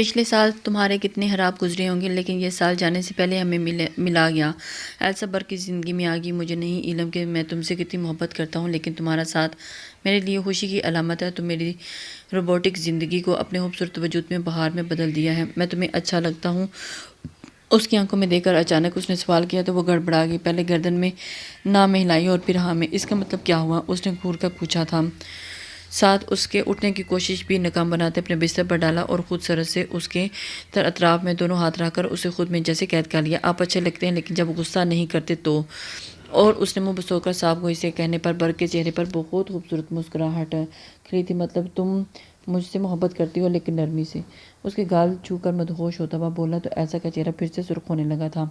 پچھلے سال تمہارے کتنے خراب گزرے ہوں گے، لیکن یہ سال جانے سے پہلے ہمیں ملا گیا۔ ایلسا برق کی زندگی میں آ گئی۔ مجھے نہیں علم کہ میں تم سے کتنی محبت کرتا ہوں، لیکن تمہارا ساتھ میرے لیے خوشی کی علامت ہے۔ تم میری روبوٹک زندگی کو اپنے خوبصورت وجود میں بہار میں بدل دیا ہے۔ میں تمہیں اچھا لگتا ہوں۔ اس کی آنکھوں میں دیکھ کر اچانک اس نے سوال کیا تو وہ گڑبڑا گئی۔ پہلے گردن میں نہ میں ہلائی اور پھر ہاں میں۔ اس کا مطلب کیا ہوا؟ اس نے گھور کر پوچھا تھا، ساتھ اس کے اٹھنے کی کوشش بھی ناکام بناتے اپنے بستر پر ڈالا اور خود سرد سے اس کے اطراف میں دونوں ہاتھ رکھ کر اسے خود میں جیسے قید کر لیا۔ آپ اچھے لگتے ہیں، لیکن جب غصہ نہیں کرتے تو۔ اور اس نے منہ بسو کر صاف گوئی سے کہنے پر برق کے چہرے پر بہت خوبصورت مسکراہٹ کھلی تھی۔ مطلب تم مجھ سے محبت کرتی ہو، لیکن نرمی سے۔ اس کے گال چھو کر مدہوش ہوتا ہوا بولا تو ایلسا کا چہرہ پھر سے سرخ ہونے لگا تھا۔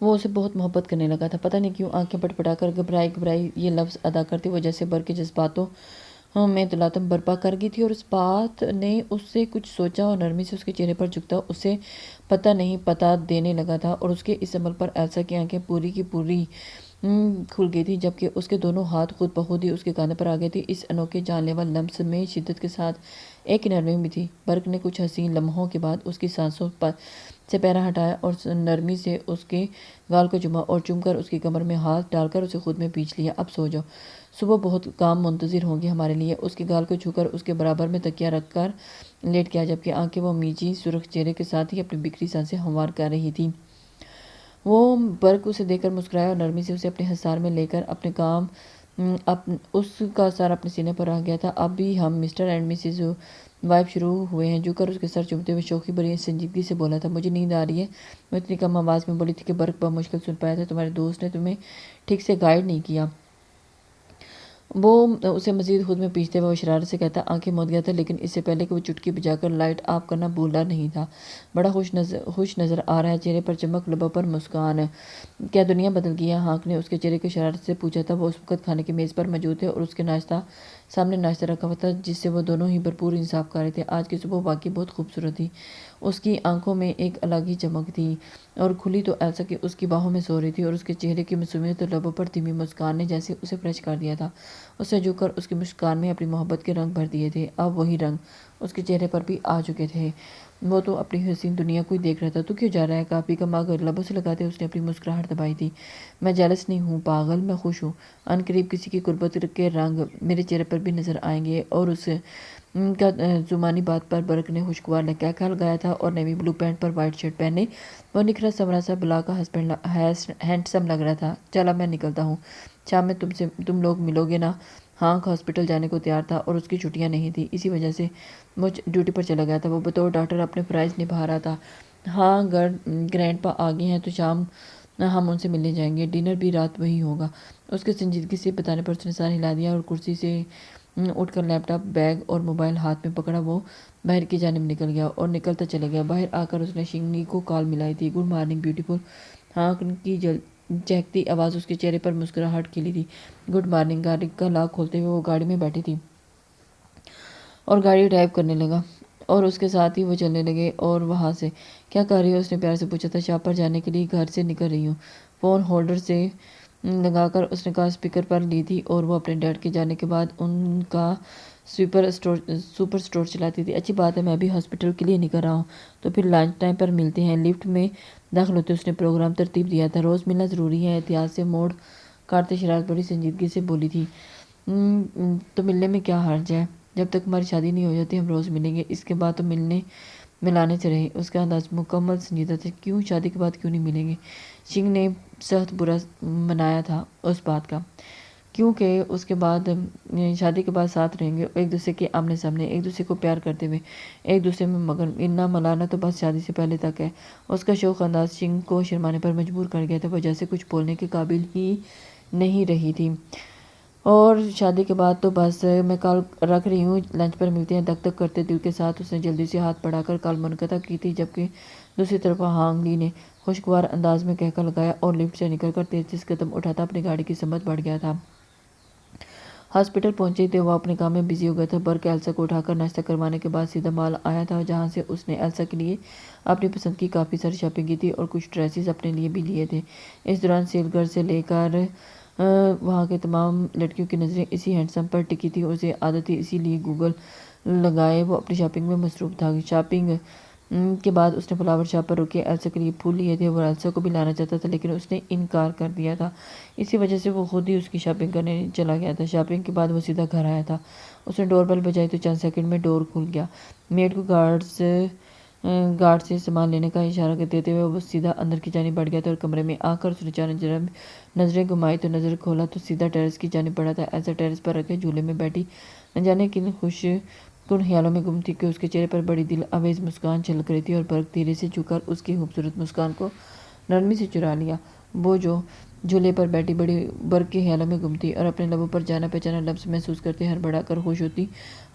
وہ اسے بہت محبت کرنے لگا تھا۔ پتہ نہیں کیوں آنکھیں پٹپٹا کر گھبرائی یہ لفظ ادا کرتے وہ جیسے برق کے جذباتوں میں تلاطم برپا کر گئی تھی، اور اس بات نے اس سے کچھ سوچا اور نرمی سے اس کے چہرے پر جھکتا اسے پتہ دینے لگا تھا، اور اس کے اس عمل پر ایلسا کی آنکھیں پوری کی پوری کھل گئی تھی، جبکہ اس کے دونوں ہاتھ خود بخود ہی اس کے کاندھے پر آ گئے تھے۔ اس انوکھے جان لیوا لمس میں شدت کے ساتھ ایک نرمی بھی تھی۔ برق نے کچھ حسین لمحوں کے بعد اس کی سانسوں سے پیرا ہٹایا اور نرمی سے اس کے گال کو چوما اور چوم کر اس کی کمر میں ہاتھ ڈال کر اسے خود میں کھینچ لیا۔ اب سو جاؤ، صبح بہت کام منتظر ہوں گے ہمارے لیے۔ اس کے گال کو چھو کر اس کے برابر میں تکیہ رکھ کر لیٹ گیا، جبکہ آنکھیں وہ میچی سرخ چہرے کے ساتھ ہی اپنی بکھری سانسیں ہموار کر رہی تھی۔ وہ برق اسے دیکھ کر مسکرایا اور نرمی سے اسے اپنے حصار میں لے کر اپنے کام اس کا سر اپنے سینے پر رکھ گیا تھا۔ اب بھی ہم مسٹر اینڈ مسز وائف شروع ہوئے ہیں۔ جھک کر اس کے سر چومتے ہوئے شوخی بھری سنجیدگی سے بولا تھا، مجھے نیند آ رہی ہے۔ وہ اتنی کم آواز میں بولی تھی کہ برق بمشکل سن پایا تھا۔ تمہارے دوست نے تمہیں ٹھیک سے گائیڈ نہیں کیا۔ وہ اسے مزید خود میں پیچھتے ہوئے شرارت سے کہتا آنکھیں موند گیا تھا، لیکن اس سے پہلے کہ وہ چٹکی بجا کر لائٹ آف کرنا بھولا نہیں تھا۔ بڑا خوش نظر آ رہا ہے، چہرے پر چمک، لبوں پر مسکان۔ کیا دنیا بدل گئی ہے؟ ہانک نے اس کے چہرے کو شرارت سے پوچھا تھا۔ وہ اس وقت کھانے کی میز پر موجود تھے اور اس کے سامنے ناشتہ رکھا ہوا تھا، جس سے وہ دونوں ہی بھرپور انصاف کر رہے تھے۔ آج کی صبح واقعی بہت خوبصورت تھی۔ اس کی آنکھوں میں ایک الگ ہی چمک تھی، اور کھلی تو ایلسا کہ اس کی باہوں میں سو رہی تھی، اور اس کے چہرے کی معصومیت اور لبوں پر دھیمی مسکان نے جیسے اسے فریش کر دیا تھا۔ اس نے جھک کر اس کی مسکان میں اپنی محبت کے رنگ بھر دیے تھے۔ اب وہی رنگ اس کے چہرے پر بھی آ چکے تھے۔ وہ تو اپنی حسین دنیا کو ہی دیکھ رہا تھا۔ تو کیوں جا رہا ہے؟ کافی کا مگ لبوں سے لگاتے اس نے اپنی مسکراہٹ دبائی تھی۔ میں جیلس نہیں ہوں پاگل، میں خوش ہوں۔ ان قریب کسی کی قربت کے رنگ میرے چہرے پر بھی نظر آئیں گے۔ اور اس کا زمانی بات پر برق نے خوشگوار لہکا لگایا تھا، اور نیوی بلو پینٹ پر وائٹ شرٹ پہنے وہ نکھرا سنورا سا بلا کا ہینڈسم لگ رہا تھا۔ چل اب میں نکلتا ہوں، شام میں تم لوگ ملو گے نا؟ ہانک ہاسپٹل جانے کو تیار تھا اور اس کی چھٹیاں نہیں تھی، اسی وجہ سے وہ ڈیوٹی پر چلا گیا تھا۔ وہ بطور ڈاکٹر اپنے فرائض نبھا رہا تھا۔ ہاں گرینڈ پا آ گئے ہیں تو شام ہم ان سے ملنے جائیں گے، ڈنر بھی رات وہی ہوگا۔ اس کے سنجیدگی سے بتانے پر اس نے سر ہلا دیا اور کرسی سے اٹھ کر لیپ ٹاپ، بیگ اور موبائل ہاتھ میں پکڑا وہ باہر کی جانب نکل گیا اور نکلتا چلا گیا۔ باہر آ کر اس نے شنگنی کو کال ملائی تھی، گڈ مارننگ بیوٹیفل۔ ہانک کی چہکتی آواز اس کے چہرے پر مسکراہٹ کھلی تھی۔ Good morning. گاڑی کا لاک کھولتے ہوئے وہ گاڑی میں بیٹھی تھی اور گاڑی ڈرائیو کرنے لگا، اور اس کے ساتھ ہی وہ چلنے لگے۔ اور وہاں سے کیا کر رہی ہو؟ اس نے پیار سے پوچھا تھا۔ شاپ پر جانے کے لیے گھر سے نکل رہی ہوں۔ فون ہولڈر سے لگا کر اس نے کہا اسپیکر پر لی تھی، اور وہ اپنے ڈیڈ کے جانے کے بعد ان کا سپر اسٹور چلاتی تھی۔ اچھی بات ہے، میں بھی ہاسپٹل کے لیے نکل رہا ہوں، تو پھر لنچ ٹائم پر ملتے ہیں۔ لفٹ میں داخل ہوتے اس نے پروگرام ترتیب دیا تھا، روز ملنا ضروری ہے۔ احتیاط سے موڑ کاٹتے شرارت بڑی سنجیدگی سے بولی تھی، تو ملنے میں کیا حرج ہے؟ جب تک ہماری شادی نہیں ہو جاتی ہم روز ملیں گے، اس کے بعد تو ملانے سے رہے۔ اس کا انداز مکمل سنجیدہ تھا۔ کیوں؟ شادی کے بعد کیوں نہیں ملیں گے؟ شنگ نے سخت برا منایا تھا اس بات کا، کیونکہ اس کے بعد شادی کے بعد ساتھ رہیں گے، ایک دوسرے کے آمنے سامنے، ایک دوسرے کو پیار کرتے ہوئے، ایک دوسرے میں مگن۔ ملنا ملانا تو بس شادی سے پہلے تک ہے۔ اس کا شوخ انداز شنگ کو شرمانے پر مجبور کر گیا تھا۔ وہ جیسے کچھ بولنے کے قابل ہی نہیں رہی تھی۔ اور شادی کے بعد تو بس میں کال رکھ رہی ہوں، لنچ پر ملتے ہیں۔ دک دک کرتے دل کے ساتھ اس نے جلدی سے ہاتھ بڑھا کر کال منقطع کی تھی، جبکہ دوسری طرف ہانگ لی نے خوشگوار انداز میں کہکا لگایا اور لفٹ سے نکل کر تیز تیز قدم اٹھاتا اپنی گاڑی کی سمت بڑھ گیا تھا۔ ہاسپٹل پہنچے تھے وہ اپنے کام میں بزی ہو گیا تھا۔ برق ایلسا کو اٹھا کر ناشتہ کروانے کے بعد سیدھا مال آیا تھا، جہاں سے اس نے ایلسا کے لیے اپنی پسند کی کافی ساری شاپنگ کی تھی اور کچھ ڈریسز اپنے لیے بھی لیے تھے۔ اس دوران سیل گھر سے لے کر وہاں کے تمام لڑکیوں کی نظریں اسی ہینڈسم پر ٹکی تھی۔ اسے عادت تھی، اسی لیے گوگل لگائے وہ اپنی شاپنگ میں مصروف تھا۔ شاپنگ کے بعد اس نے فلاور شاپ پر رکے ایلسا کے لیے پھول لیے تھے۔ وہ ایلسا کو بھی لانا چاہتا تھا لیکن اس نے انکار کر دیا تھا، اسی وجہ سے وہ خود ہی اس کی شاپنگ کرنے چلا گیا تھا۔ شاپنگ کے بعد وہ سیدھا گھر آیا تھا۔ اس نے ڈور بیل بجائی تو چند سیکنڈ میں ڈور کھل گیا۔ میڈ کو گارڈ سے سامان لینے کا اشارہ دیتے ہوئے وہ سیدھا اندر کی جانب بڑھ گیا تھا اور کمرے میں آ کر اس نے چند نظریں گھمائی تو نظر کھولا تو سیدھا ٹیرس کی جانب بڑھا تھا۔ ایلسا ٹیرس پر رکھے جھولے میں بیٹھی نہ جانے کن خوش کن خیالوں میں گم تھی کہ اس کے چہرے پر بڑی دل آویز مسکان چھلک رہی تھی اور برق دھیرے سے جھک کر اس کی خوبصورت مسکان کو نرمی سے چرا لیا۔ وہ جو جھولے پر بیٹھی بڑی برق کے خیالوں میں گم تھی اور اپنے لبوں پر جانا پہچانا لفظ محسوس کرتے ہڑبڑا کر خوش ہوتی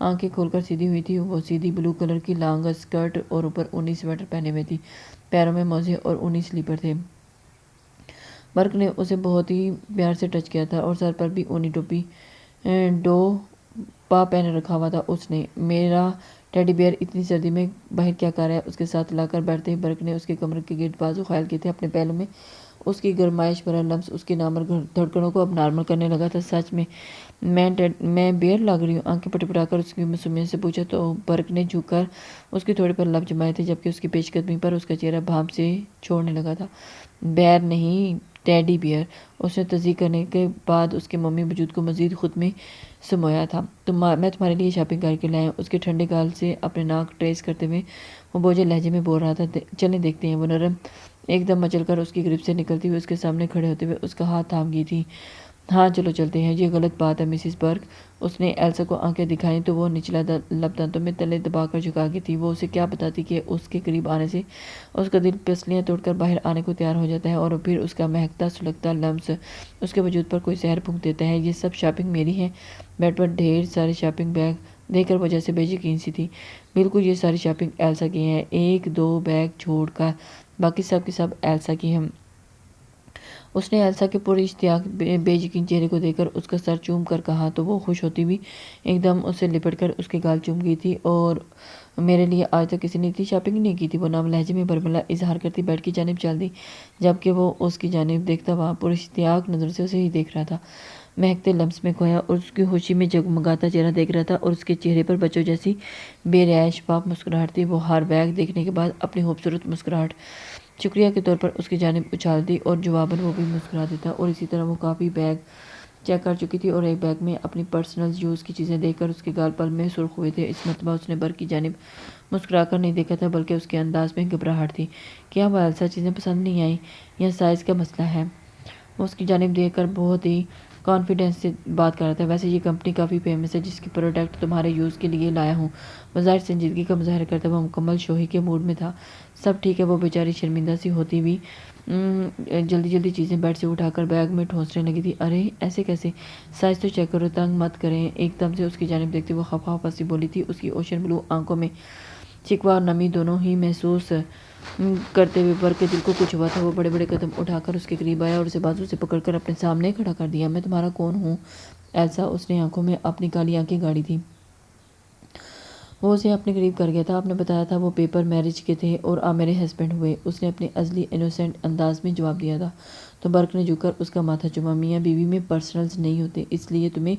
آنکھیں کھول کر سیدھی ہوئی تھی۔ وہ سیدھی بلو کلر کی لانگ اسکرٹ اور اوپر اونی سویٹر پہنے ہوئے تھی، پیروں میں موزے اور اونی سلیپر تھے۔ برق نے اسے بہت ہی پیار سے ٹچ کیا تھا اور سر پر بھی اونی ٹوپی ڈو پا پہنے رکھا ہوا تھا۔ اس نے میرا ٹیڈی بیئر اتنی سردی میں باہر کیا کر رہا ہے؟ اس کے ساتھ لا کر بیٹھتے ہی برق نے اس کے کمر کے گرد بازو خیال کیے تھے۔ اپنے پہلو میں اس کی گرمائش بھرا لمس اس کی نامر دھڑکنوں کو اب نارمل کرنے لگا تھا۔ سچ میں میں بیئر لگ رہی ہوں؟ آنکھیں پٹپٹا کر اس کی معصومیت سے پوچھا تو برق نے جھک کر اس کے تھوڑے پر لب جمائے تھے جبکہ اس کی پیش قدمی پر اس کا چہرہ بھاپ سے چھوڑنے لگا تھا۔ بیئر نہیں، ٹیڈی بیئر، اس نے تصدیق کرنے کے بعد اس کے ممی وجود کو مزید خود میں سمویا تھا۔ میں تمہارے لیے شاپنگ کر کے لایا ہوں۔ اس کے ٹھنڈے گال سے اپنے ناک ٹریس کرتے ہوئے وہ بوجھل لہجے میں بول رہا تھا۔ چلیں دیکھتے ہیں۔ وہ نرم ایک دم مچل کر اس کی گرپ سے نکلتی ہوئی اس کے سامنے کھڑے ہوتے ہوئے اس کا ہاتھ تھام گئی تھی۔ ہاں چلو چلتے ہیں۔ یہ غلط بات ہے مسز برق۔ اس نے ایلسا کو آنکھیں دکھائیں تو وہ نچلا لب دانتوں میں تلے دبا کر جھکا گئی تھی۔ وہ اسے کیا بتاتی کہ اس کے قریب آنے سے اس کا دل پسلیاں توڑ کر باہر آنے کو تیار ہو جاتا ہے اور پھر اس کا مہکتا سلگتا لمس اس کے وجود پر کوئی زہر پھونک دیتا ہے۔ یہ سب شاپنگ میری ہے۔ بیڈ پر ڈھیر سارے شاپنگ بیگ دیکھ کر وجہ سے بے یقین سی تھی۔ بالکل یہ ساری شاپنگ ایلسا کی ہے، ایک دو بیگ چھوڑ کر باقی سب کی سب ایلسا کی ہیں۔ اس نے ایلسا کے پورے اشتیاق بے یقین چہرے کو دیکھ کر اس کا سر چوم کر کہا تو وہ خوش ہوتی ہوئی ایک دم اس سے لپٹ کر اس کے گال چوم گئی تھی۔ اور میرے لیے آج تک کسی نے اتنی شاپنگ نہیں کی تھی، وہ نام لہجے میں برملا اظہار کرتی بیڈ کی جانب چل دی جبکہ وہ اس کی جانب دیکھتا ہوا پورے اشتیاق نظر سے اسے ہی دیکھ رہا تھا۔ مہکتے لمس میں کھویا اور اس کی خوشی میں جگمگاتا چہرہ دیکھ رہا تھا اور اس کے چہرے پر بچوں جیسی بے رحم شفاف مسکراہٹ تھی۔ وہ ہر بیگ دیکھنے کے بعد اپنی خوبصورت مسکراہٹ شکریہ کے طور پر اس کی جانب اچھالتی اور جواباً وہ بھی مسکرا دیتا اور اسی طرح وہ کافی بیگ چیک کر چکی تھی اور ایک بیگ میں اپنی پرسنل یوز کی چیزیں دیکھ کر اس کے گال پل میں سرخ ہوئے تھے۔ اس مرتبہ اس نے برق کی جانب مسکرا کر نہیں دیکھا تھا بلکہ اس کے انداز میں گھبراہٹ تھی۔ کیا وہ ایلسا چیزیں پسند نہیں آئیں یا سائز کا مسئلہ ہے؟ وہ اس کی جانب دیکھ کر بہت ہی کانفیڈنس سے بات کر رہا تھا۔ ویسے یہ کمپنی کافی فیمس ہے جس کی پروڈکٹ تمہارے یوز کے لیے لایا ہوں۔ بظاہر سنجیدگی کا مظاہرہ کرتا ہوا مکمل شوخی کے موڈ میں تھا۔ سب ٹھیک ہے۔ وہ بیچاری شرمندہ سی ہوتی ہوئی جلدی جلدی چیزیں بیڈ سے اٹھا کر بیگ میں ٹھونسنے لگی تھی۔ ارے ایسے کیسے؟ سائز تو چیک کرو، تنگ مت کریں۔ ایک دم سے اس کی جانب دیکھتے وہ خفا خفا سی بولی تھی۔ اس کی اوشن بلو آنکھوں میں شکوہ اور نمی دونوں ہی محسوس کرتے ہوئے برق کے دل کو کچھ ہوا تھا۔ وہ بڑے بڑے قدم اٹھا کر اس کے قریب آیا اور اسے بازو سے پکڑ کر اپنے سامنے کھڑا کر دیا۔ میں تمہارا کون ہوں ایلسا؟ اس نے آنکھوں میں اپنی کالی آنکھیں گاڑی تھی۔ وہ اسے اپنے قریب کر گیا تھا۔ آپ نے بتایا تھا وہ پیپر میرج کے تھے اور آپ میرے ہسبینڈ ہوئے، اس نے اپنے ازلی انوسینٹ انداز میں جواب دیا تھا۔ تو برق نے جھک کر اس کا ماتھا چوما۔ میاں بیوی میں پرسنلز نہیں ہوتے، اس لیے تمہیں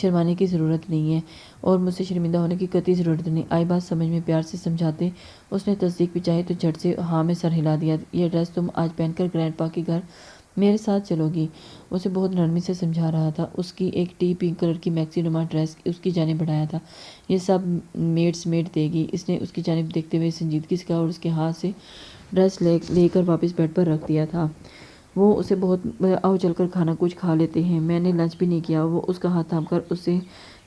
شرمانے کی ضرورت نہیں ہے اور مجھ سے شرمندہ ہونے کی قطعی ضرورت نہیں۔ آئی بات سمجھ میں؟ پیار سے سمجھاتے اس نے تصدیق بھی چاہی تو جھٹ سے ہاں میں سر ہلا دیا۔ یہ ڈریس تم آج پہن کر گرینڈ پا کے گھر میرے ساتھ چلو گی؟ اسے بہت نرمی سے سمجھا رہا تھا۔ اس کی ایک ٹی پنک کلر کی میکسی نما ڈریس اس کی جانب بڑھایا تھا۔ یہ سب میڈ دے گی، اس نے اس کی جانب دیکھتے ہوئے سنجیدگی سے کہا اور اس کے ہاتھ سے ڈریس لے کر واپس بیڈ پر رکھ دیا تھا۔ وہ اسے بہت آؤ چل کر کھانا کچھ کھا لیتے ہیں، میں نے لنچ بھی نہیں کیا۔ وہ اس کا ہاتھ تھام کر اسے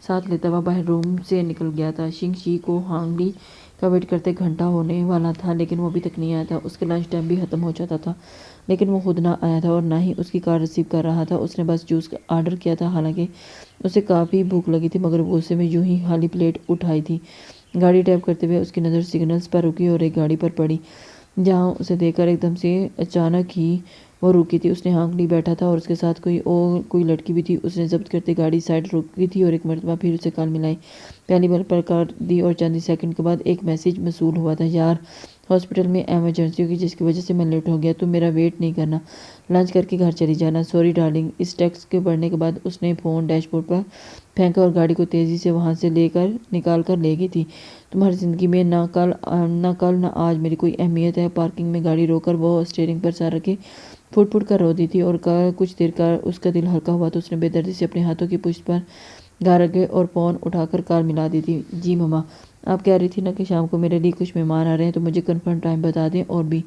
ساتھ لیتا ہوا باہر روم سے نکل گیا تھا۔ شنگ شی کو ہانگ لی کا ویٹ کرتے گھنٹہ ہونے والا تھا لیکن وہ ابھی تک نہیں آیا تھا۔ اس کا لنچ ٹائم بھی ختم ہو جاتا تھا لیکن وہ خود نہ آیا تھا اور نہ ہی اس کی کار ریسیو کر رہا تھا۔ اس نے بس جوس آرڈر کیا تھا، حالانکہ اسے کافی بھوک لگی تھی مگر غصے میں یوں ہی خالی پلیٹ اٹھائی تھی۔ گاڑی ڈرائیو کرتے ہوئے اس کی نظر سگنلز پر رکی اور ایک گاڑی پر پڑی جہاں اسے دیکھ کر ایک دم سے اچانک ہی وہ رکی تھی۔ اس نے ہانک لی بیٹھا تھا اور اس کے ساتھ کوئی لڑکی بھی تھی۔ اس نے ضبط کرتے گاڑی سائڈ روکی تھی اور ایک مرتبہ پھر اسے کال ملائی۔ پہلی بار پر کر دی اور چند ہی سیکنڈ کے بعد ایک میسج موصول ہوا تھا، یار ہاسپٹل میں ایمرجنسی ہوگی جس کی وجہ سے میں لیٹ ہو گیا، تم میرا ویٹ نہیں کرنا، لنچ کر کے گھر چلی جانا، سوری ڈارلنگ۔ اس ٹیکسٹ کے پڑھنے کے بعد اس نے فون ڈیش بورڈ پر پھینکا اور گاڑی کو تیزی سے وہاں سے نکال کر لے گئی تھی۔ تمہاری زندگی میں نہ کل نہ آج میری کوئی اہمیت ہے۔ پارکنگ میں گاڑی روک کر وہ اسٹیئرنگ پر سر رکھے پھٹ پھٹ کر رو دی تھی، اور کچھ دیر کا اس کا دل ہلکا ہوا تو اس نے بے دردی سے اپنے ہاتھوں کی پشت پر گھر رکھے اور فون اٹھا کر کال ملا دی تھی۔ جی مما، آپ کہہ رہی تھی نا کہ شام کو میرے لیے کچھ مہمان آ رہے ہیں، تو مجھے کنفرم ٹائم بتا دیں، اور بھی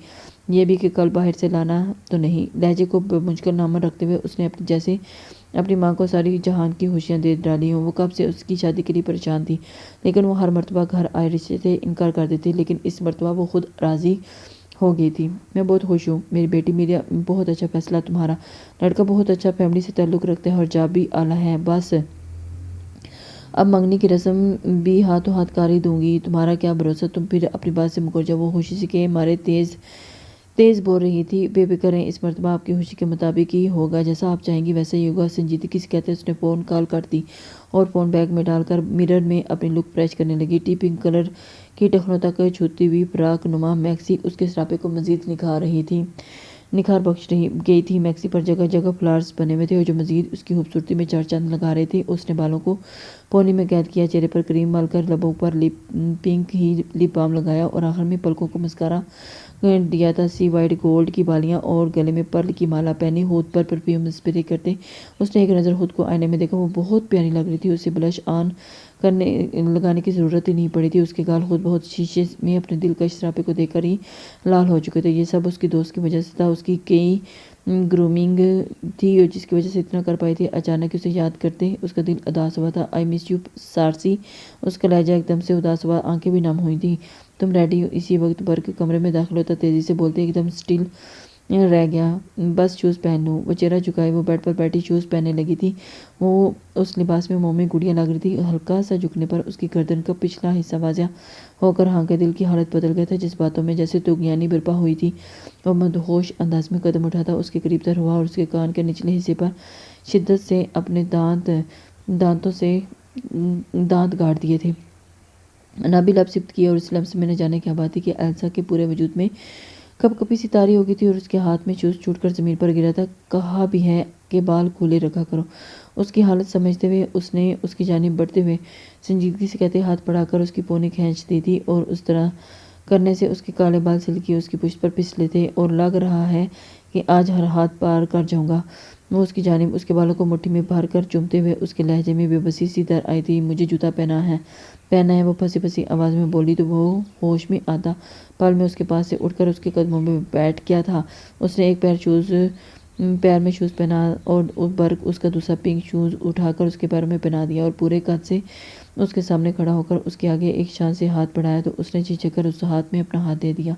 یہ بھی کہ کل باہر سے لانا تو نہیں۔ لہجے کو مشکل نامہ رکھتے ہوئے اس نے جیسے اپنی ماں کو ساری جہان کی خوشیاں دے ڈالی ہوں۔ وہ کب سے اس کی شادی کے لیے پریشان تھی، لیکن وہ ہر مرتبہ گھر آئے رشتے سے انکار کر دیتی، لیکن اس مرتبہ وہ خود راضی ہو گئی تھی۔ میں بہت خوش ہوں میری بیٹی، میرا بہت اچھا فیصلہ، تمہارا لڑکا بہت اچھا فیملی سے تعلق رکھتا ہے اور جاب بھی اعلیٰ ہے۔ بس اب منگنی کی رسم بھی ہاتھوں ہاتھ کر ہی دوں گی، تمہارا کیا بھروسہ، تم پھر اپنی بات سے مکر جاؤ۔ وہ خوشی سے کہ مارے تیز بول رہی تھی۔ بے فکر رہیں، اس مرتبہ آپ کی خوشی کے مطابق ہی ہوگا، جیسا آپ چاہیں گی ویسا ہی ہوگا۔ سنجیدگی سے کہتے اس نے فون کال کاٹ دی اور فون بیگ میں ڈال کر مرر میں اپنی لک فریش کرنے لگی۔ ٹی پنک کلر کی ٹخنوں تک چھوٹی ہوئی فراق نما میکسی اس کے سراپے کو مزید نکھار بخش گئی تھی۔ میکسی پر جگہ جگہ فلاورز بنے ہوئے تھے جو مزید اس کی خوبصورتی میں چار چاند لگا رہے تھے۔ اس نے بالوں کو پونی میں قید کیا، چہرے پر کریم مل کر لبوں پر پنک ہی لپ بام لگایا اور آخر میں پلکوں کو مسکارا دیا تھا۔ سی وائٹ گولڈ کی بالیاں اور گلے میں پرل کی مالا پہنی، ہونٹ پر پرفیوم اسپرے کرتے اس نے ایک نظر خود کو آئینے میں دیکھا۔ وہ بہت پیاری لگ رہی تھی، اسے بلش آن لگانے کی ضرورت ہی نہیں پڑی تھی۔ اس کے گال خود بہت شیشے میں اپنے دلکش سراپے کو دیکھ کر ہی لال ہو چکے تھے۔ یہ سب اس کی دوست کی وجہ سے تھا، اس کی کئی گرومنگ تھی جس کی وجہ سے اتنا کر پائی تھی۔ اچانک اسے یاد کرتے اس کا دل اداس ہوا تھا۔ آئی مس یو سارسی، اس کا لہجہ ایک دم سے اداس ہوا، آنکھیں بھی نم ہوئی تھیں۔ تم ریڈی ہو؟ اسی وقت برق کمرے میں داخل ہوتا تیزی سے بولتے ایک دم سٹل رہ گیا۔ بس شوز پہن لوں۔ وہ چہرہ جھکائے وہ بیڈ پر بیٹھی شوز پہننے لگی تھی۔ وہ اس لباس میں مومی گڑیا لگ رہی تھی۔ ہلکا سا جھکنے پر اس کی گردن کا پچھلا حصہ واضح ہو کر ہانکے دل کی حالت بدل گیا تھا۔ جذباتوں میں جیسے طغیانی برپا ہوئی تھی۔ وہ مدہوش انداز میں قدم اٹھاتا اس کے قریب تر ہوا اور اس کے کان کے نچلے حصے پر شدت سے اپنے دانتوں سے دانت گاڑ دیے تھے۔ نابی لب سبت کیا اور اس لمس میں نہ جانے کیا بات تھی کہ ایلسا کے پورے وجود میں کپ کپی سی تاری ہو گئی تھی اور اس کے ہاتھ میں شوز چھوٹ کر زمین پر گرا تھا۔ کہا بھی ہے کہ بال کھولے رکھا کرو۔ اس کی حالت سمجھتے ہوئے اس نے اس کی جانب بڑھتے ہوئے سنجیدگی سے کہتے ہاتھ بڑھا کر اس کی پونی کھینچ دی تھی، اور اس طرح کرنے سے اس کے کالے بال سلکی اس کی پشت پر پھسلے تھے، اور لگ رہا ہے کہ آج ہر ہاتھ پار کر جاؤں گا۔ وہ اس کی جانب اس کے بالوں کو مٹھی میں بھر کر چومتے ہوئے اس کے لہجے میں بے بسی سی در آئی تھی۔ مجھے جوتا پہنا ہے، وہ پھنسی پھنسی آواز میں بولی تو وہ ہوش میں آتا پل میں اس کے پاس سے اٹھ کر اس کے قدموں میں بیٹھ گیا تھا۔ اس نے ایک پیر میں شوز پہنا اور برق اس کا دوسرا پنک شوز اٹھا کر اس کے پیروں میں پہنا دیا اور پورے قد سے اس کے سامنے کھڑا ہو کر اس کے آگے ایک شان سے ہاتھ بڑھایا تو اس نے جھجک کر اس ہاتھ میں اپنا ہاتھ دے دیا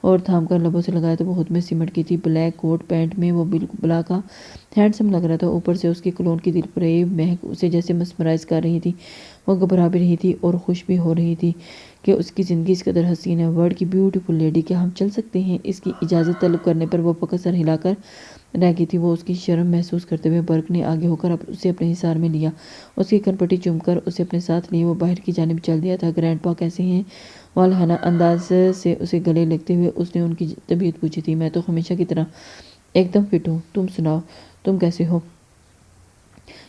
اور تھام کر لبوں سے لگایا تو وہ خود میں سمٹ کی تھی۔ بلیک کوٹ پینٹ میں وہ بلا کا ہینڈسم لگ رہا تھا، اوپر سے اس کی کلون کی دل فریب مہک اسے جیسے مسمرائز کر رہی تھی۔ وہ گھبرا بھی رہی تھی اور خوش بھی ہو رہی تھی کہ اس کی زندگی اس قدر حسین ہے۔ ورڈ کی بیوٹیفل لیڈی، کیا ہم چل سکتے ہیں؟ اس کی اجازت طلب کرنے پر وہ فقط سر ہلا کر رہ گئی تھی۔ وہ اس کی شرم محسوس کرتے ہوئے برق نے آگے ہو کر اسے اپنے حصار میں لیا، اس کی کنپٹی چوم کر اسے اپنے ساتھ لیے وہ باہر کی جانب چل دیا تھا۔ گرینڈ پا کیسے ہیں؟ والہانہ انداز سے اسے گلے لگتے ہوئے اس نے ان کی طبیعت پوچھی تھی۔ میں تو ہمیشہ کی طرح ایک دم فٹ ہوں، تم سناؤ تم کیسے ہو؟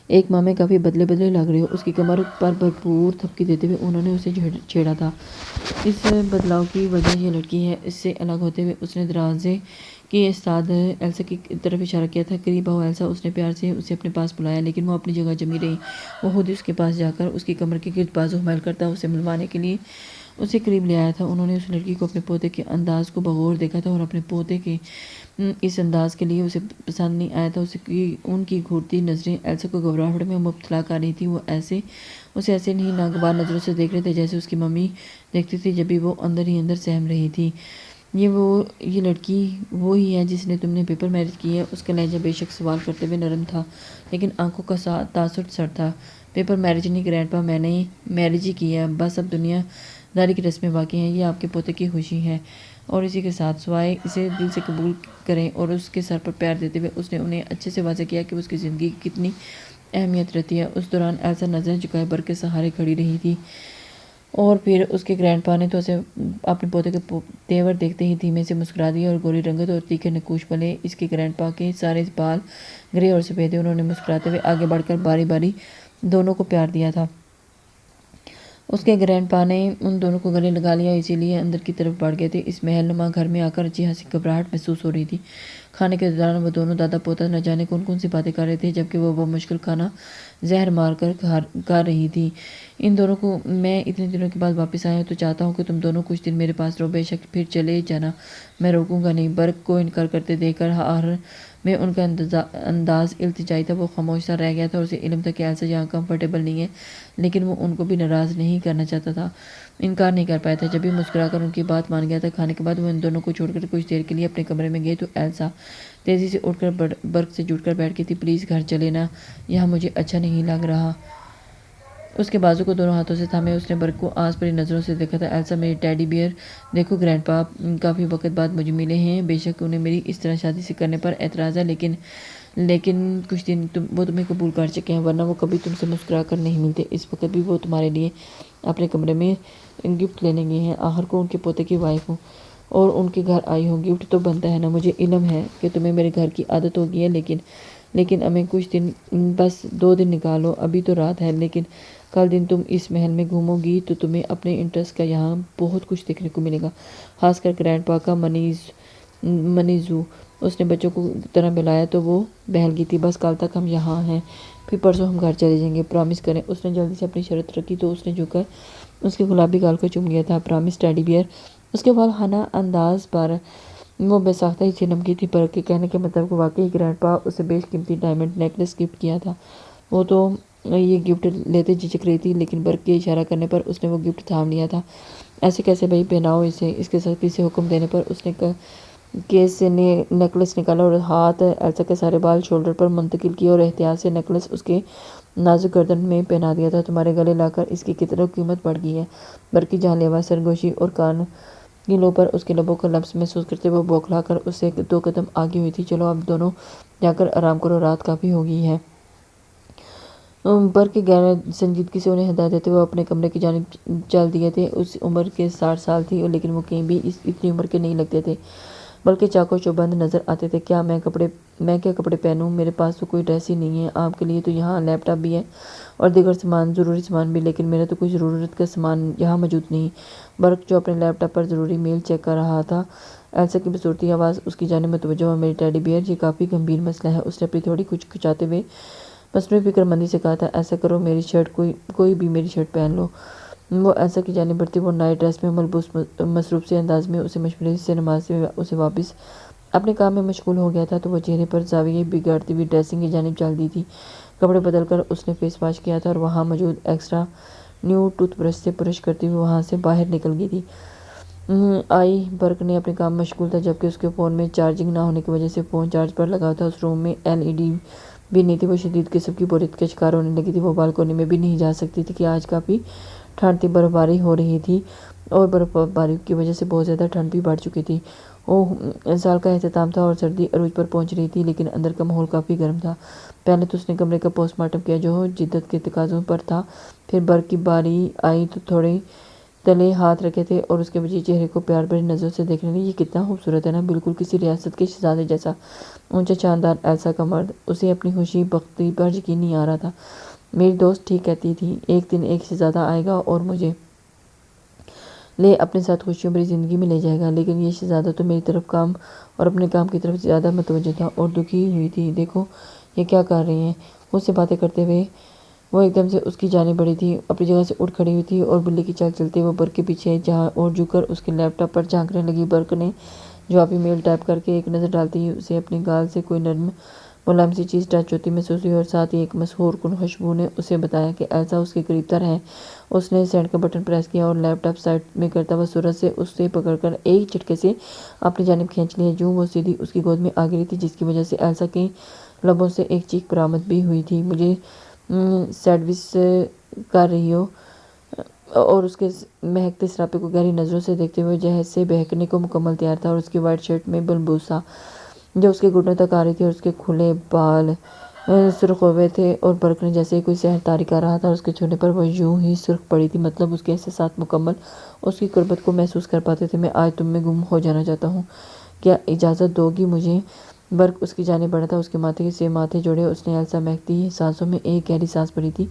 ایک ماہ میں کافی بدلے لگ رہے ہو۔ اس کی کمر پر بھرپور تھپکی دیتے ہوئے انہوں نے اسے چھیڑا تھا۔ اس بدلاؤ کی وجہ یہ لڑکی ہے۔ اس سے الگ ہوتے ہوئے اس نے دروازے کی استاد ایلسا کی طرف اشارہ کیا تھا۔ قریب آؤ ایلسا، اس نے پیار سے اسے اپنے پاس بلایا، لیکن وہ اپنی جگہ جمی رہی۔ وہ خود اس کے پاس جا کر اس کی کمر کے گرد بازو میل کرتا اسے ملوانے کے لیے اسے قریب لے آیا تھا۔ انہوں نے اس لڑکی کو اپنے پوتے کے انداز کو بغور دیکھا تھا اور اپنے پوتے کے اس انداز کے لیے اسے پسند نہیں آیا تھا۔ ان کی گھورتی نظریں ایلسا کو گھبراہٹ میں مبتلا کر رہی تھی۔ وہ اسے ایسے نہیں ناگوار نظروں سے دیکھ رہے تھے جیسے اس کی ممی دیکھتی تھی جب بھی وہ اندر ہی اندر سہم رہی تھی۔ یہ لڑکی وہی ہے جس نے تم نے پیپر میرج کی ہے؟ اس کا لہجہ بے شک سوال کرتے ہوئے نرم تھا، لیکن آنکھوں کا تاثر سڑ تھا۔ پیپر میرج نہیں گرینڈ پا، میں نے میرج ہی کی ہے، بس اب دنیا داری کی رسمیں باقی ہیں۔ یہ آپ کے پوتے کی خوشی ہے اور اسی کے ساتھ سوائے اسے دل سے قبول کریں۔ اور اس کے سر پر پیار دیتے ہوئے اس نے انہیں اچھے سے واضح کیا کہ اس کی زندگی کی کتنی اہمیت رہتی ہے۔ اس دوران ایلسا نظریں جھکائے برق کے سہارے کھڑی رہی تھی۔ اور پھر اس کے گرینڈ پا نے تو اسے اپنے پوتے کے تیور دیکھتے ہی دھیمے سے مسکرا دیا اور گوری رنگت اور تیکھے نکوش والے اس کے گرینڈ پا کے سارے بال گرے اور سفید. انہوں نے مسکراتے ہوئے آگے بڑھ کر باری باری دونوں کو پیار دیا تھا. اس کے گرینڈ پا نے ان دونوں کو گلے لگا لیا، اسی لیے اندر کی طرف بڑھ گئے تھے. اس محل نما گھر میں آ کر اچھی خاصی گھبراہٹ محسوس ہو رہی تھی. کھانے کے دوران وہ دونوں دادا پوتا نہ جانے کون سی باتیں کر رہے تھے، جبکہ وہ مشکل کھانا زہر مار کر کھا رہی تھی. ان دونوں کو میں اتنے دنوں کے بعد واپس آیا ہوں تو چاہتا ہوں کہ تم دونوں کچھ دن میرے پاس رہو. بے شک پھر چلے جانا، میں روکوں گا نہیں. برق کو انکار کرتے دیکھ کر ہار میں ان کا انداز التجائی تھا. وہ خاموش سا رہ گیا تھا اور اسے علم تھا کہ ایلسا یہاں کمفرٹیبل نہیں ہے، لیکن وہ ان کو بھی ناراض نہیں کرنا چاہتا تھا، انکار نہیں کر پایا تھا. جب بھی مسکرا کر ان کی بات مان گیا تھا. کھانے کے بعد وہ ان دونوں کو چھوڑ کر کچھ دیر کے لیے اپنے کمرے میں گئے تو ایلسا تیزی سے اٹھ کر برق سے جٹ کر بیٹھ گئی تھی. پلیز گھر چلے نا، یہاں مجھے اچھا نہیں لگ رہا. اس کے بازو کو دونوں ہاتھوں سے تھامے اس نے برق کو آس پری نظروں سے دیکھا تھا. ایلسا میری ٹیڈی بیئر دیکھو، گرینڈ پا کافی وقت بعد مجھے ملے ہیں. بے شک انہیں میری اس طرح شادی سے کرنے پر اعتراض ہے، لیکن کچھ دن وہ تمہیں قبول کر چکے ہیں، ورنہ وہ کبھی تم سے مسکرا کر نہیں ملتے. اس وقت بھی وہ تمہارے لیے اپنے کمرے میں گفٹ لینے گئے ہیں. آخر کو ان کے پوتے کی وائف ہوں اور ان کے گھر آئی ہوں، گفٹ تو بنتا ہے نا. مجھے علم ہے کہ تمہیں میرے گھر کی عادت ہو گئی ہے، لیکن ہمیں کچھ دن، بس 2 دن نکالو. ابھی تو رات ہے، لیکن کل دن تم اس محل میں گھومو گی تو تمہیں اپنے انٹرسٹ کا یہاں بہت کچھ دیکھنے کو ملے گا، خاص کر گرینڈ پا کا منی زو. اس نے بچوں کو طرح بلایا تو وہ بہل گئی تھی. بس کل تک ہم یہاں ہیں، پھر پرسوں ہم گھر چلے جائیں گے. پرامس کریں. اس نے جلدی سے اپنی شرط رکھی تو اس نے جھک کر اس کے گلابی گال کو چوم لیا تھا. Promise teddy beer. اس کے والہانہ انداز پر وہ بے ساختہ ہی چمکی تھی. برق کے کہنے کے مطابق واقعی گرینڈ پا اسے بیش قیمتی ڈائمنڈ نیکلس گفٹ کیا تھا. وہ تو یہ گفٹ لیتے جھجک رہی تھی، لیکن برق کے اشارہ کرنے پر اس نے وہ گفٹ تھام لیا تھا. ایسے کیسے بھائی، پہناؤ اسے. اس کے سختی سے حکم دینے پر اس نے کیس سے نیکلس نکالا اور ہاتھ ایلسا کے سارے بال شولڈر پر منتقل کیے اور احتیاط سے نیکلس اس کے نازک گردن میں پہنا دیا تھا. تمہارے گلے لا کر اس کی کتنا قیمت بڑھ گئی ہے. برق کی جان لیوا سرگوشی اور کان کی لو پر اس کے لبوں کا لمس محسوس کرتے وہ بوکھلا کر اس سے 2 قدم آگے ہوئی تھی. چلو اب دونوں جا کر آرام کرو، رات کافی ہو گئی ہے. برق کی غیر سنجیدگی سے انہیں ہدایت دیتے ہوئے اپنے کمرے کی جانب چل دیے تھے. اس عمر کے 60 سال تھی، لیکن وہ کہیں بھی اتنی عمر کے نہیں لگتے تھے، بلکہ چاق و چوبند نظر آتے تھے. میں کیا کپڑے پہنوں؟ میرے پاس تو کوئی ڈریس ہی نہیں ہے. آپ کے لیے تو یہاں لیپ ٹاپ بھی ہے اور دیگر ضروری سامان بھی، لیکن میرا تو کوئی ضرورت کا سامان یہاں موجود نہیں. برق جو اپنے لیپ ٹاپ پر ضروری میل چیک کر رہا تھا. ایلسا کی بصورتی آواز اس کی جانب متوجہ ہوا. میری ٹیڈی بیئر، یہ کافی گمبھیر مسئلہ ہے. اس نے اپنی تھوڑی کھچاتے ہوئے مصنوعی فکر مندی سے کہا تھا. ایسا کرو، میری شرٹ کوئی بھی میری شرٹ پہن لو. وہ ایلسا کی جانب بڑھتی. وہ نائٹ ڈریس میں ملبوس مصروف سے انداز میں اسے مشورے سے نمازتے ہوئے اسے واپس اپنے کام میں مشغول ہو گیا تھا تو وہ چہرے پر زاویہ بگاڑتی ہوئی ڈریسنگ کی جانب چل دی تھی. کپڑے بدل کر اس نے فیس واش کیا تھا اور وہاں موجود ایکسٹرا نیو ٹوتھ برش سے برش کرتی ہوئی وہاں سے باہر نکل گئی تھی. آئی برق نے اپنے کام مشغول تھا، جبکہ اس کے فون میں چارجنگ نہ ہونے کی وجہ سے فون چارج پر لگا تھا. اس روم میں LED بھی نہیں تھی. وہ شدید قسم کی بوریت کا شکار ہونے لگی تھی. وہ بالکونی میں بھی نہیں جا سکتی تھی کہ آج کافی ٹھنڈ تھی، برف باری ہو رہی تھی اور برف باری کی وجہ سے بہت زیادہ ٹھنڈ بھی بڑھ چکی تھی. سال کا اختتام تھا اور سردی عروج پر پہنچ رہی تھی، لیکن اندر کا ماحول کافی گرم تھا. پہلے تو اس نے کمرے کا پوسٹ مارٹم کیا جو جدت کے تقاضوں پر تھا. پھر برق کی باری آئی تو تھوڑے تلے ہاتھ رکھے تھے اور اس کے وجہ چہرے کو پیار بھری نظروں سے دیکھنے لگی. یہ کتنا خوبصورت ہے نا، بالکل کسی ریاست کے شہزادے جیسا. اونچا شاندار ایلسا کا مرد. اسے اپنی خوشی بختی پر یقین نہیں آ رہا تھا. میری دوست ٹھیک کہتی تھی، ایک دن ایک شہزادہ آئے گا اور مجھے لے اپنے ساتھ خوشیوں بھری زندگی میں لے جائے گا. لیکن یہ شہزادہ تو میری طرف کام اور اپنے کام کی طرف زیادہ متوجہ تھا اور دکھی ہوئی تھی. دیکھو یہ کیا کر رہے ہیں. اس سے باتیں کرتے ہوئے وہ ایک دم سے اس کی جانب بڑھی تھی. اپنی جگہ سے اٹھ کھڑی ہوئی تھی اور بلی کی چال چلتے وہ برق کے پیچھے جہاں اور جھک کر اس کے لیپ ٹاپ پر جھانکنے لگی. برق نے جوابی میل ٹائپ کر کے ایک نظر ڈالتے ہی اسے اپنی گال سے کوئی نرم ملائم سی چیز ٹچ ہوتی محسوس ہوئی اور ساتھ ہی ایک مسحور کن خوشبو نے اسے بتایا کہ ایلسا اس کے قریب تر ہے. اس نے سینڈ کا بٹن پریس کیا اور لیپ ٹاپ سائڈ میں کرتا ہوا سرعت سے اسے پکڑ کر ایک جھٹکے سے اپنی جانب کھینچ لیا. یوں وہ سیدھی اس کی گود میں آ گری تھی، جس کی وجہ سے ایلسا کے لبوں سے ایک چیخ برآمد بھی ہوئی تھی. مجھے سیڈوس کر رہی ہو. اور اس کے مہکتے سراپے کو گہری نظروں سے دیکھتے ہوئے جہیز سے بہکنے کو مکمل تیار تھا اور اس کی وائٹ شرٹ میں بلبوسا جو اس کے گھٹنوں تک آ رہی تھی اور اس کے کھلے بال سرخ ہوئے تھے اور برق نے جیسے ہی کوئی سحر طاری کر رہا تھا اس کے چھونے پر وہ یوں ہی سرخ پڑی تھی، مطلب اس کے احساسات مکمل اس کی قربت کو محسوس کر پاتے تھے۔ میں آج تم میں گم ہو جانا چاہتا ہوں، کیا اجازت دو گی مجھے؟ برق اس کی جانب بڑھا تھا، اس کے ماتھے سے ماتھے جوڑے اس نے ایلسا مہکتی سانسوں میں ایک گہری سانس بھری تھی۔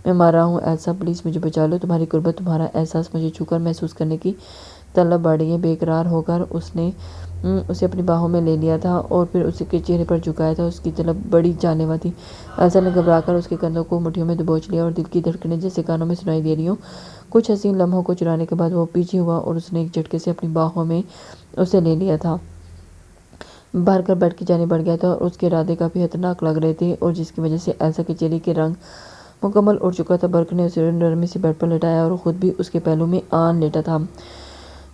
میں مر رہا ہوں ایلسا، پلیز مجھے بچا لو، تمہاری قربت، تمہارا احساس مجھے چھو کر محسوس کرنے کی طلب بڑھ رہی ہے۔ بے قرار ہو کر اس نے اسے اپنی باہوں میں لے لیا تھا اور پھر اس کے چہرے پر جھکایا تھا۔ اس کی طلب بڑی جان لیوا تھی۔ ایلسا نے گھبرا کر اس کے کندھوں کو مٹھیوں میں دبوچ لیا اور دل کی دھڑکنیں جیسے کانوں میں سنائی دے رہی ہوں۔ کچھ حسین لمحوں کو چرانے کے بعد وہ پیچھے ہوا اور اس نے ایک جھٹکے سے اپنی باہوں میں اسے لے لیا تھا۔ بھر کر بیڈ کی جانب بڑھ گیا تھا اور اس کے ارادے کافی خطرناک لگ رہے تھے اور جس کی وجہ سے ایلسا کے چہرے کے رنگ مکمل اڑ چکا تھا۔ برق نے اسے نرمی سے بیڈ پر لٹایا اور خود بھی اس کے پہلو میں آن لیٹا تھا۔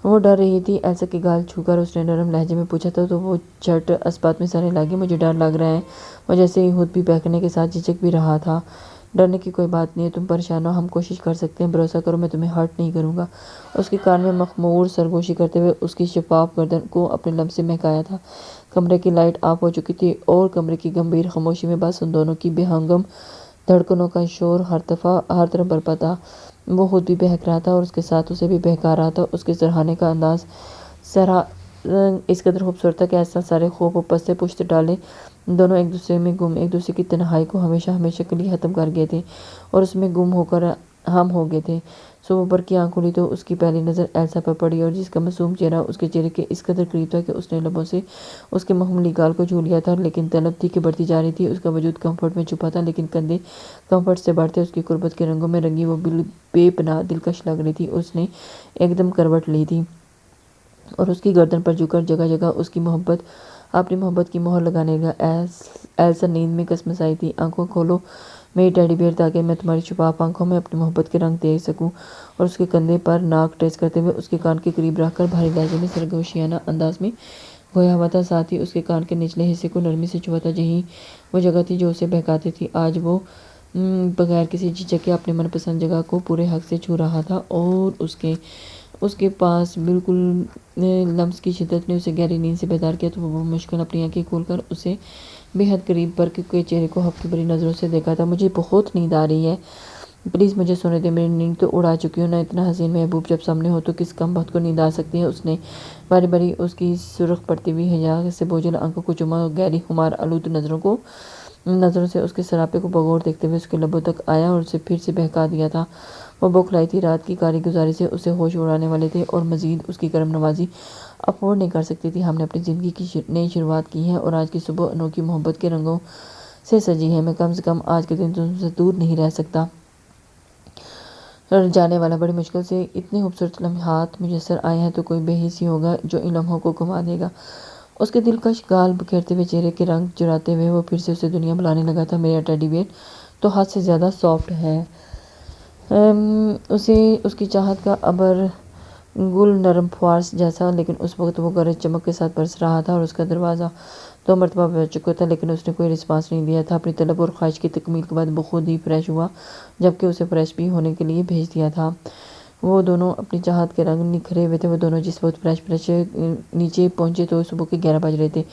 وہ ڈر رہی تھی۔ ایلسا کے گال چھو کر اس نے نرم لہجے میں پوچھا تھا تو وہ جھٹ اس بات میں سہنے لگی، مجھے ڈر لگ رہا ہے۔ وہ جیسے ہی خود بھی بہکنے کے ساتھ جھجک بھی رہا تھا۔ ڈرنے کی کوئی بات نہیں ہے، تم پریشان ہو، ہم کوشش کر سکتے ہیں، بھروسہ کرو، میں تمہیں ہرٹ نہیں کروں گا۔ اس کے کان میں مخمور سرگوشی کرتے ہوئے اس کی شفاف گردن کو اپنے لب سے مہکایا تھا۔ کمرے کی لائٹ آف ہو چکی تھی اور کمرے کی گمبھیر خاموشی میں بس ان دونوں کی بے ہنگم دھڑکنوں کا شور ہر طرف برپا تھا۔ وہ خود بھی بہک رہا تھا اور اس کے ساتھ اسے بھی بہکا رہا تھا۔ اس کے سرہانے کا انداز اس قدر خوبصورت تھا کہ ایسا سارے خوف و پس پشت ڈالے دونوں ایک دوسرے میں گم، ایک دوسرے کی تنہائی کو ہمیشہ کے لیے ختم کر گئے تھے اور اس میں گم ہو کر ہم ہو گئے تھے۔ صبح برق کی آنکھ کھلی تو اس کی پہلی نظر ایلسا پر پڑی اور جس کا معصوم چہرہ اس کے چہرے کے اس قدر قریب تھا کہ اس نے لبوں سے اس کے معمولی گال کو چھو لیا تھا، لیکن طلب تھی کہ بڑھتی جا رہی تھی۔ اس کا وجود کمفرٹ میں چھپا تھا لیکن کندھے کمفرٹ سے بڑھتے اس کی قربت کے رنگوں میں رنگی وہ بے پناہ دلکش لگ رہی تھی۔ اس نے ایک دم کروٹ لی تھی اور اس کی گردن پر جھک کر جگہ جگہ اس کی اپنی محبت کی مہر لگانے لگا۔ ایلسا نیند میں کسمسائی تھی۔ آنکھوں کھولو میری ٹیڈی بیئر تاکہ میں تمہاری شفاف آنکھوں میں اپنی محبت کے رنگ دیکھ سکوں۔ اور اس کے کندھے پر ناک ٹیسٹ کرتے ہوئے اس کے کان کے قریب رکھ کر بھاری لہجے میں سرگوشیانہ انداز میں گویا ہوا تھا، ساتھ ہی اس کے کان کے نچلے حصے کو نرمی سے چھوا تھا۔ یہی وہ جگہ تھی جو اسے بہکاتی تھی۔ آج وہ بغیر کسی جھجک کے اپنے من پسند جگہ کو پورے حق سے چھو رہا تھا اور اس کے پاس بالکل لمس کی شدت نے اسے گہری نیند سے بیدار کیا تو وہ مشکل اپنی آنکھیں کھول کر اسے بے حد قریب برق کے چہرے کو ہفتی بھری نظروں سے دیکھا تھا۔ مجھے بہت نیند آ رہی ہے، پلیز مجھے سونے دے، میری نیند تو اڑا چکی ہوں، نہ اتنا حسین محبوب جب سامنے ہو تو کس کم بخت کو نیند آ سکتی ہے۔ اس نے باری باری اس کی سرخ پڑتی ہوئی حیا سے بوجھل آنکھوں کو چوما اور گہری خمار آلود نظروں سے اس کے سراپے کو بغور دیکھتے ہوئے اس کے لبوں تک آیا اور اسے پھر سے بہکا دیا تھا۔ وہ بوکھلائی تھی، رات کی کاری گزاری سے اسے ہوش اڑانے والے تھے اور مزید اس کی کرم نوازی افورڈ نہیں کر سکتی تھی۔ ہم نے اپنی زندگی کی نئی شروعات کی ہے اور آج کی صبح انوکھی محبت کے رنگوں سے سجی ہے۔ میں کم سے کم آج کے دن تم سے دور نہیں رہ سکتا۔ جانے والا بڑی مشکل سے اتنے خوبصورت لمحات میسر آئے ہیں تو کوئی بے حس ہی ہوگا جو ان لمحوں کو گنوا دے گا۔ اس کے دلکش گال بکھیرتے ہوئے چہرے کے رنگ چراتے ہوئے وہ پھر سے اسے دنیا بلانے لگا تھا۔ میرا ٹیڈی بیئر تو حد سے زیادہ سافٹ ہے۔ اس کی چاہت کا ابر گل نرم فوارس جیسا، لیکن اس وقت وہ گرج چمک کے ساتھ برس رہا تھا اور اس کا دروازہ 2 مرتبہ بج چکا تھا لیکن اس نے کوئی رسپانس نہیں دیا تھا۔ اپنی طلب اور خواہش کی تکمیل کے بعد وہ خود ہی فریش ہوا جبکہ اسے فریش بھی ہونے کے لیے بھیج دیا تھا۔ وہ دونوں اپنی چاہت کے رنگ نکھرے ہوئے تھے۔ وہ دونوں جس وقت فریش نیچے پہنچے تو صبح کے 11 بج رہے تھے۔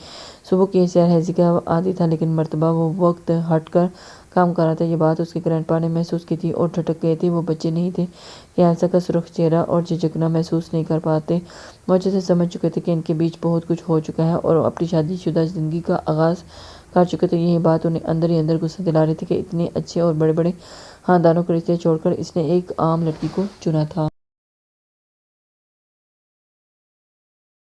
صبح کی سیر ہیزی کا عادی تھا لیکن مرتبہ وہ وقت ہٹ کر کام کر رہا تھا۔ یہ بات اس کے گرینڈ پا نے محسوس کی تھی اور ٹھٹک گئے تھے۔ وہ بچے نہیں تھے کہ ایلسا کا سرخ چہرہ اور جھجکنا محسوس نہیں کر پاتے۔ وہ اچھے سے سمجھ چکے تھے کہ ان کے بیچ بہت کچھ ہو چکا ہے اور اپنی شادی شدہ زندگی کا آغاز کر چکے تھے۔ یہی بات انہیں اندر ہی اندر غصہ دلا رہی تھی کہ اتنے اچھے اور بڑے بڑے خاندانوں کے رشتے چھوڑ کر اس نے ایک عام لڑکی کو چنا تھا۔